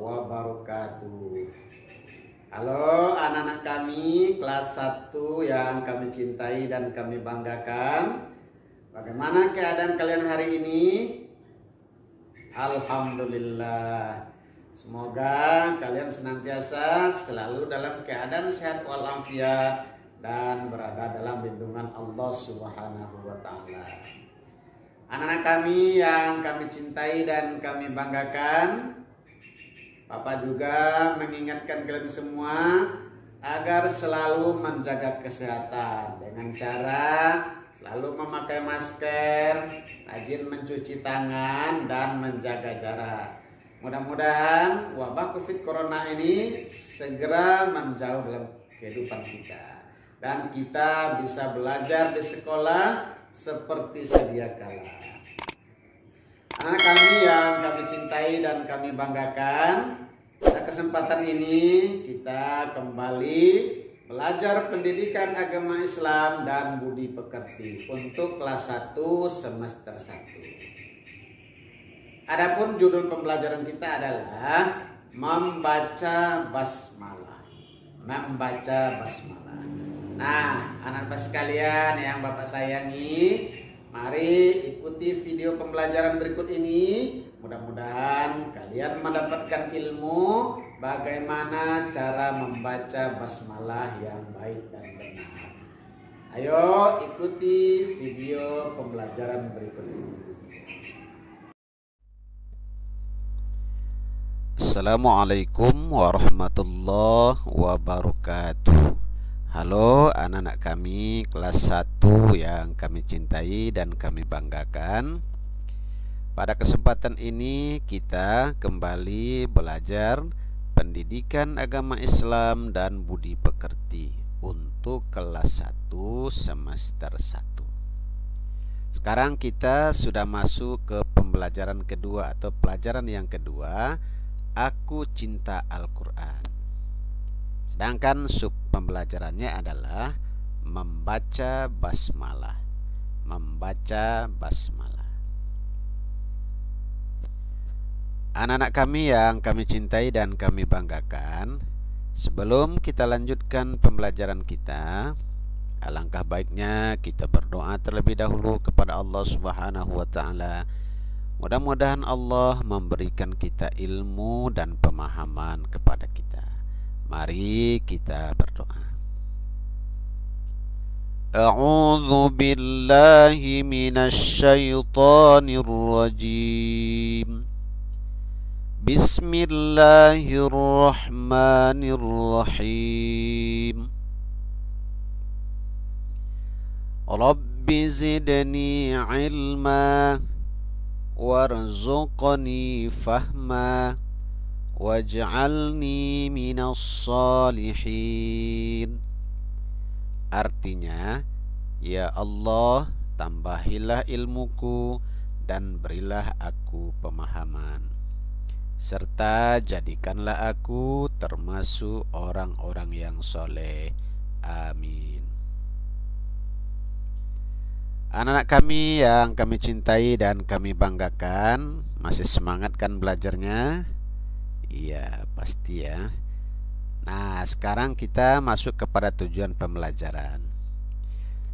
wabarakatuh. Halo anak-anak kami kelas 1 yang kami cintai dan kami banggakan. Bagaimana keadaan kalian hari ini? Alhamdulillah. Semoga kalian senantiasa selalu dalam keadaan sehat walafiat dan berada dalam lindungan Allah Subhanahu wa taala. Anak-anak kami yang kami cintai dan kami banggakan, Bapak juga mengingatkan kalian semua agar selalu menjaga kesehatan dengan cara selalu memakai masker, rajin mencuci tangan dan menjaga jarak. Mudah-mudahan wabah Covid Corona ini segera menjauh dalam kehidupan kita dan kita bisa belajar di sekolah seperti sedia kala. Anak kami yang kami cintai dan kami banggakan, pada kesempatan ini kita kembali belajar pendidikan agama Islam dan budi pekerti untuk kelas 1 semester 1. Adapun judul pembelajaran kita adalah membaca basmalah. Membaca basmalah. Nah, anak-anak sekalian yang Bapak sayangi, mari ikuti video pembelajaran berikut ini. Mudah-mudahan kalian mendapatkan ilmu bagaimana cara membaca basmalah yang baik dan benar. Ayo ikuti video pembelajaran berikut ini. Assalamualaikum warahmatullahi wabarakatuh. Halo anak-anak kami kelas 1 yang kami cintai dan kami banggakan. Pada kesempatan ini kita kembali belajar pendidikan agama Islam dan budi pekerti untuk kelas 1 semester 1. Sekarang kita sudah masuk ke pembelajaran kedua atau pelajaran yang kedua, Aku Cinta Al-Quran. Sedangkan sub pembelajarannya adalah membaca basmalah. Membaca basmalah. Anak-anak kami yang kami cintai dan kami banggakan, sebelum kita lanjutkan pembelajaran kita, alangkah baiknya kita berdoa terlebih dahulu kepada Allah Subhanahu wa taala. Mudah-mudahan Allah memberikan kita ilmu dan pemahaman kepada kita. Mari kita berdoa. A'udzu billahi minasy syaithanir rajim. Bismillahirrahmanirrahim. Rabbi zidni ilma warzuqni fahma waj'alni minas salihin. Artinya, ya Allah, tambahilah ilmuku dan berilah aku pemahaman, serta jadikanlah aku termasuk orang-orang yang soleh. Amin. Anak-anak kami yang kami cintai dan kami banggakan, masih semangat kan belajarnya? Iya, pasti ya. Nah, sekarang kita masuk kepada tujuan pembelajaran.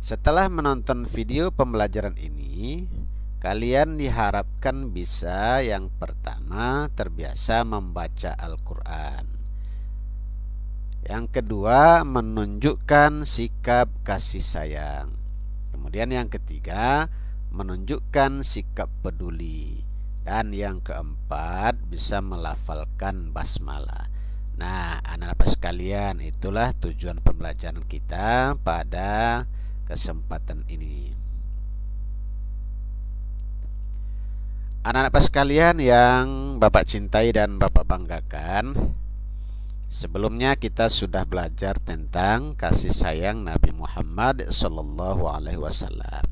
Setelah menonton video pembelajaran ini, kalian diharapkan bisa yang pertama terbiasa membaca Al-Quran. Yang kedua, menunjukkan sikap kasih sayang. Kemudian yang ketiga, menunjukkan sikap peduli. Dan yang keempat, bisa melafalkan basmalah. Nah, anak-anak sekalian, itulah tujuan pembelajaran kita pada kesempatan ini. Anak-anak sekalian yang Bapak cintai dan Bapak banggakan, sebelumnya kita sudah belajar tentang kasih sayang Nabi Muhammad SAW,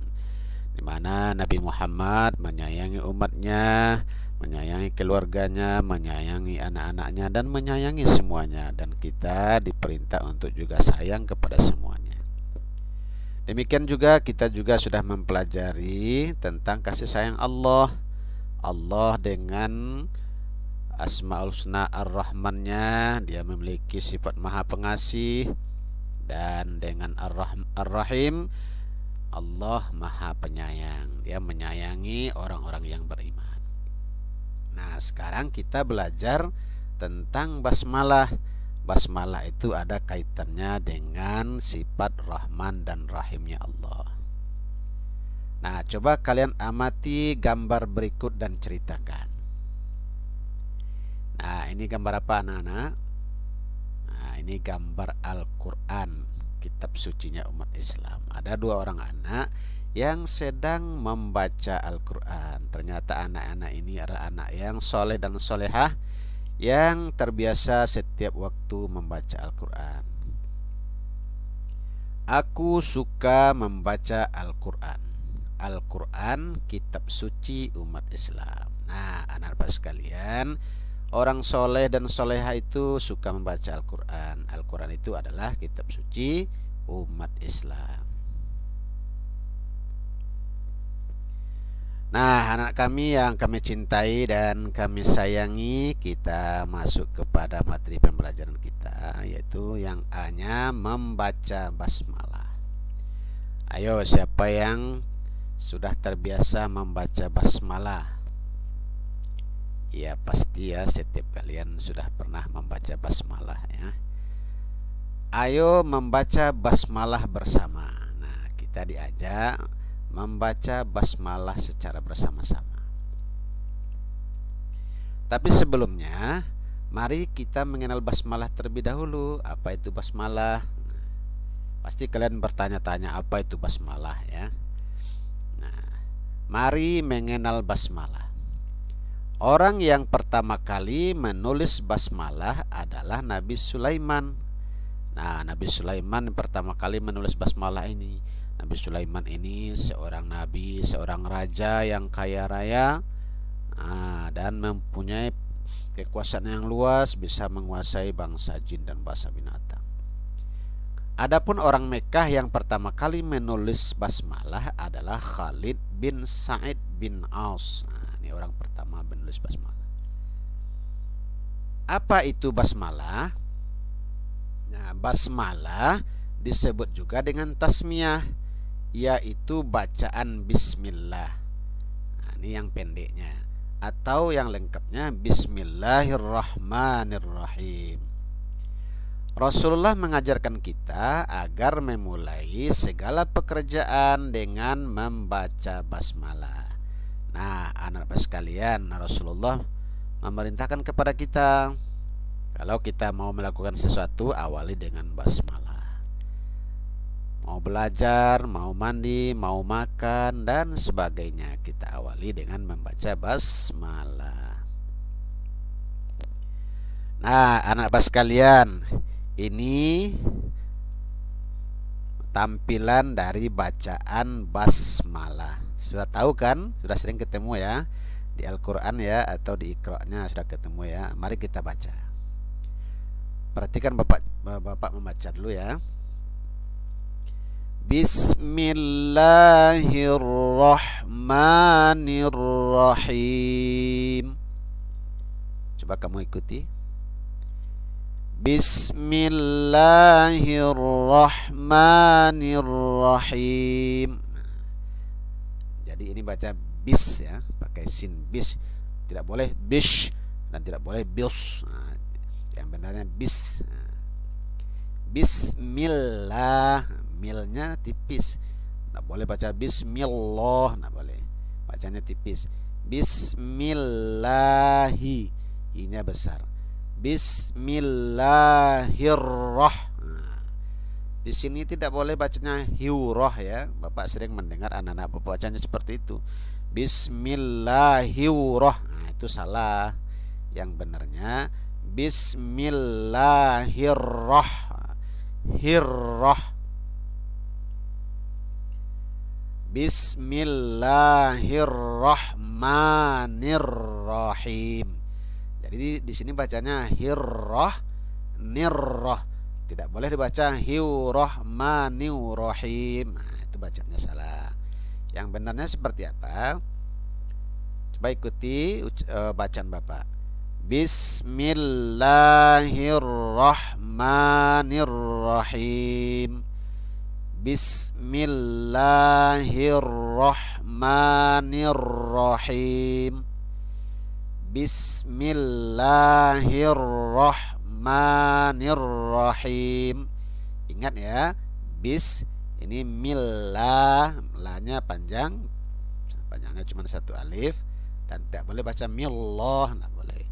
di mana Nabi Muhammad menyayangi umatnya, menyayangi keluarganya, menyayangi anak-anaknya, dan menyayangi semuanya. Dan kita diperintah untuk juga sayang kepada semuanya. Demikian juga kita juga sudah mempelajari tentang kasih sayang Allah. Allah dengan Asmaul Husna Ar-Rahmannya, dia memiliki sifat Maha Pengasih. Dan dengan Ar-Rahim, Allah Maha Penyayang, dia menyayangi orang-orang yang beriman. Nah, sekarang kita belajar tentang basmalah. Basmalah itu ada kaitannya dengan sifat Rahman dan Rahimnya Allah. Nah, coba kalian amati gambar berikut dan ceritakan. Nah, ini gambar apa anak-anak? Nah, ini gambar Al-Quran, kitab sucinya umat Islam. Ada dua orang anak yang sedang membaca Al-Quran. Ternyata anak-anak ini adalah anak yang soleh dan solehah, yang terbiasa setiap waktu membaca Al-Quran. Aku suka membaca Al-Quran. Al-Quran, kitab suci umat Islam. Nah, anak-anak sekalian, orang soleh dan soleha itu suka membaca Al-Quran. Al-Quran itu adalah kitab suci umat Islam. Nah, anak kami yang kami cintai dan kami sayangi, kita masuk kepada materi pembelajaran kita, yaitu yang A-nya membaca basmalah. Ayo, siapa yang sudah terbiasa membaca basmalah? Ya pasti ya, setiap kalian sudah pernah membaca basmalah ya. Ayo membaca basmalah bersama. Nah, kita diajak membaca basmalah secara bersama-sama. Tapi sebelumnya, mari kita mengenal basmalah terlebih dahulu. Apa itu basmalah? Pasti kalian bertanya-tanya apa itu basmalah ya. Nah, mari mengenal basmalah. Orang yang pertama kali menulis basmalah adalah Nabi Sulaiman. Nah, Nabi Sulaiman yang pertama kali menulis basmalah ini. Nabi Sulaiman ini seorang nabi, seorang raja yang kaya raya, dan mempunyai kekuasaan yang luas, bisa menguasai bangsa jin dan bangsa binatang. Adapun orang Mekkah yang pertama kali menulis basmalah adalah Khalid bin Sa'id bin Aus. Nah, ini orang pertama menulis basmalah. Apa itu basmalah? Nah, basmalah disebut juga dengan tasmiyah, yaitu bacaan bismillah. Nah, ini yang pendeknya, atau yang lengkapnya Bismillahirrahmanirrahim. Rasulullah mengajarkan kita agar memulai segala pekerjaan dengan membaca basmalah. Nah, anak-anak sekalian, Rasulullah memerintahkan kepada kita, kalau kita mau melakukan sesuatu, awali dengan basmalah. Mau belajar, mau mandi, mau makan, dan sebagainya, kita awali dengan membaca basmalah. Nah, anak-anak sekalian, ini tampilan dari bacaan basmalah. Sudah tahu kan? Sudah sering ketemu ya di Al-Quran ya, atau di Iqra-nya sudah ketemu ya. Mari kita baca. Perhatikan Bapak membaca dulu ya. Bismillahirrahmanirrahim. Coba kamu ikuti. Bismillahirrahmanirrahim. Jadi ini baca bis ya, pakai sin, bis. Tidak boleh bish dan tidak boleh bis. Nah, yang benarnya bis. Bismillah, milnya tipis. Tidak boleh baca bismillah, tidak boleh. Bacanya tipis. Bismillahi, i-nya besar. Bismillahirrahmanirrahim. Di sini tidak boleh bacanya hiurah ya. Bapak sering mendengar anak-anak bapak bacanya seperti itu. Bismillahirrahmanirrahim. Nah, itu salah. Yang benarnya Bismillahirrahmanirrahim. Bismillahirrahmanirrahim. Jadi di sini bacanya hirrah nirrah. Tidak boleh dibaca hiurahmanirrahim. Nah, itu bacanya salah. Yang benarnya seperti apa? Coba ikuti bacaan Bapak. Bismillahirrahmanirrahim. Bismillahirrahmanirrahim. Bismillahirrahmanirrahim. Ingat ya, ini millah, lanya panjang, panjangnya cuma satu alif, dan tidak boleh baca millah, tidak boleh.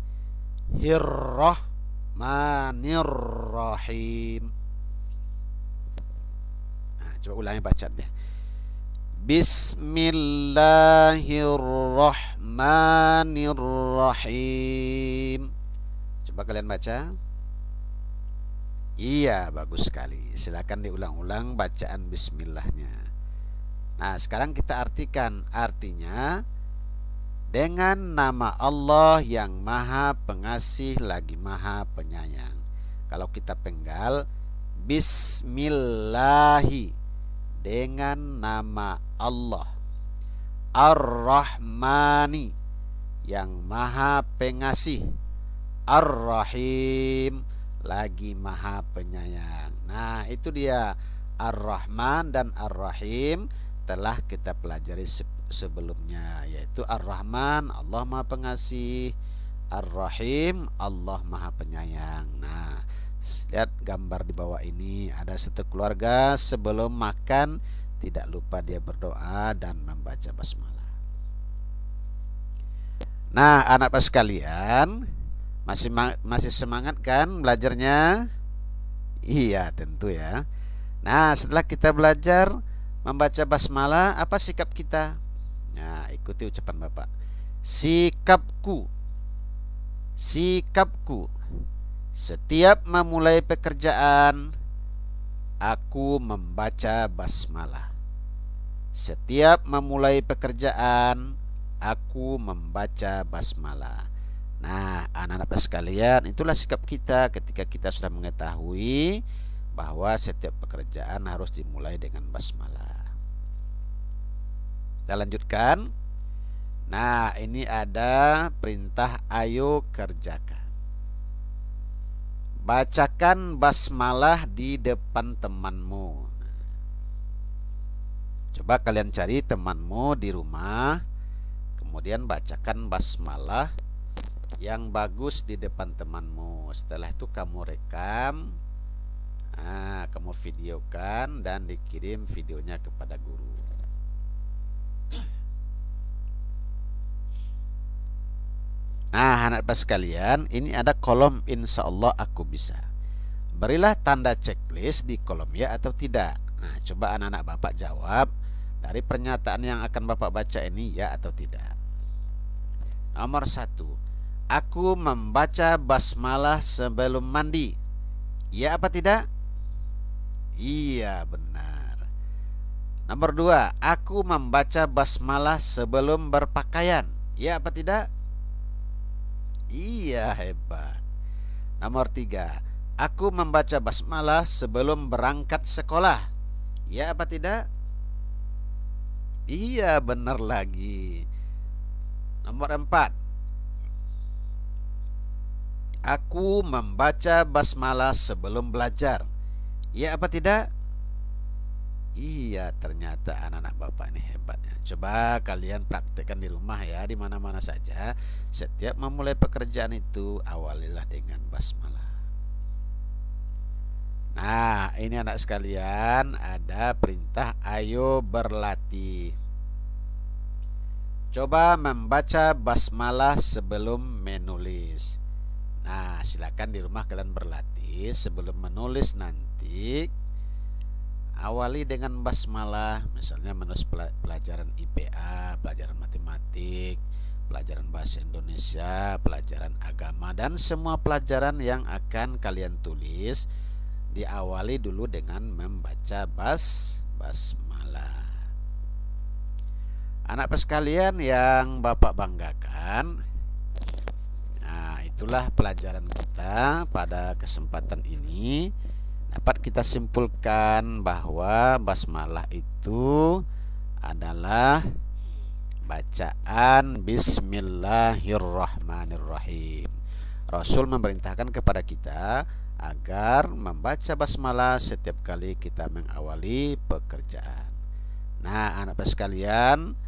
Hirrahmanirrahim. Nah, coba ulangi bacanya. Bismillahirrahmanirrahim. Coba kalian baca. Iya, bagus sekali. Silakan diulang-ulang bacaan bismillahnya. Nah, sekarang kita artikan. Artinya, dengan nama Allah yang Maha Pengasih lagi Maha Penyayang. Kalau kita penggal, Bismillahi, dengan nama Allah. Ar-Rahmani, yang Maha Pengasih. Ar-Rahim, lagi Maha Penyayang. Nah, itu dia. Ar-Rahman dan Ar-Rahim telah kita pelajari sebelumnya, yaitu Ar-Rahman, Allah Maha Pengasih, Ar-Rahim, Allah Maha Penyayang. Nah, lihat gambar di bawah ini. Ada satu keluarga sebelum makan tidak lupa dia berdoa dan membaca basmalah. Nah, anak-anak sekalian, masih semangat kan belajarnya? Iya, tentu ya. Nah, setelah kita belajar membaca basmalah, apa sikap kita? Nah, ikuti ucapan Bapak. Sikapku, setiap memulai pekerjaan, aku membaca basmalah. Setiap memulai pekerjaan, aku membaca basmalah. Nah, anak-anak sekalian, itulah sikap kita ketika kita sudah mengetahui bahwa setiap pekerjaan harus dimulai dengan basmalah. Kita lanjutkan. Nah, ini ada perintah ayo kerjakan. Bacakan basmalah di depan temanmu. Coba kalian cari temanmu di rumah, kemudian bacakan basmalah yang bagus di depan temanmu. Setelah itu kamu rekam, kamu videokan dan dikirim videonya kepada guru. Nah, anak-anak sekalian, ini ada kolom insya Allah aku bisa. Berilah tanda checklist di kolom ya atau tidak. Nah, coba anak-anak Bapak jawab dari pernyataan yang akan Bapak baca ini, ya atau tidak. Nomor 1, aku membaca basmalah sebelum mandi. Ya apa tidak? Iya, benar. Nomor 2, aku membaca basmalah sebelum berpakaian. Ya apa tidak? Iya, hebat. Nomor 3, aku membaca basmalah sebelum berangkat sekolah. Ya apa tidak? Iya, benar lagi. Nomor 4, aku membaca basmalah sebelum belajar. Ya apa tidak? Iya, ternyata anak-anak Bapak ini hebatnya. Coba kalian praktekkan di rumah ya, di mana-mana saja. Setiap memulai pekerjaan itu awalilah dengan basmalah. Nah, ini anak sekalian, ada perintah ayo berlatih. Coba membaca basmalah sebelum menulis. Nah, silakan di rumah kalian berlatih. Sebelum menulis nanti, awali dengan basmalah. Misalnya menulis pelajaran IPA, pelajaran matematik, pelajaran bahasa Indonesia, pelajaran agama, dan semua pelajaran yang akan kalian tulis, diawali dulu dengan membaca basmalah. Anak sekalian yang Bapak banggakan, nah itulah pelajaran kita pada kesempatan ini. Dapat kita simpulkan bahwa basmalah itu adalah bacaan Bismillahirrahmanirrahim. Rasul memerintahkan kepada kita agar membaca basmalah setiap kali kita mengawali pekerjaan. Nah, anak sekalian,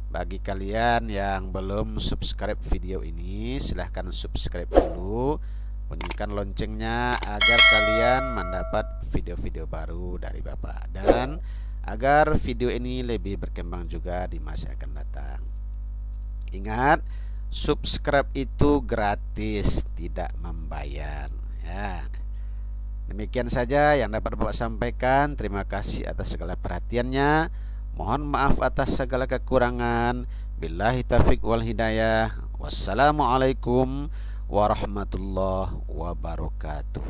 bagi kalian yang belum subscribe video ini, silahkan subscribe dulu, bunyikan loncengnya agar kalian mendapat video-video baru dari Bapak, dan agar video ini lebih berkembang juga di masa akan datang. Ingat, subscribe itu gratis, tidak membayar ya. Demikian saja yang dapat Bapak sampaikan. Terima kasih atas segala perhatiannya. Mohon maaf atas segala kekurangan. Billahi taufiq wal hidayah. Wassalamualaikum warahmatullahi wabarakatuh.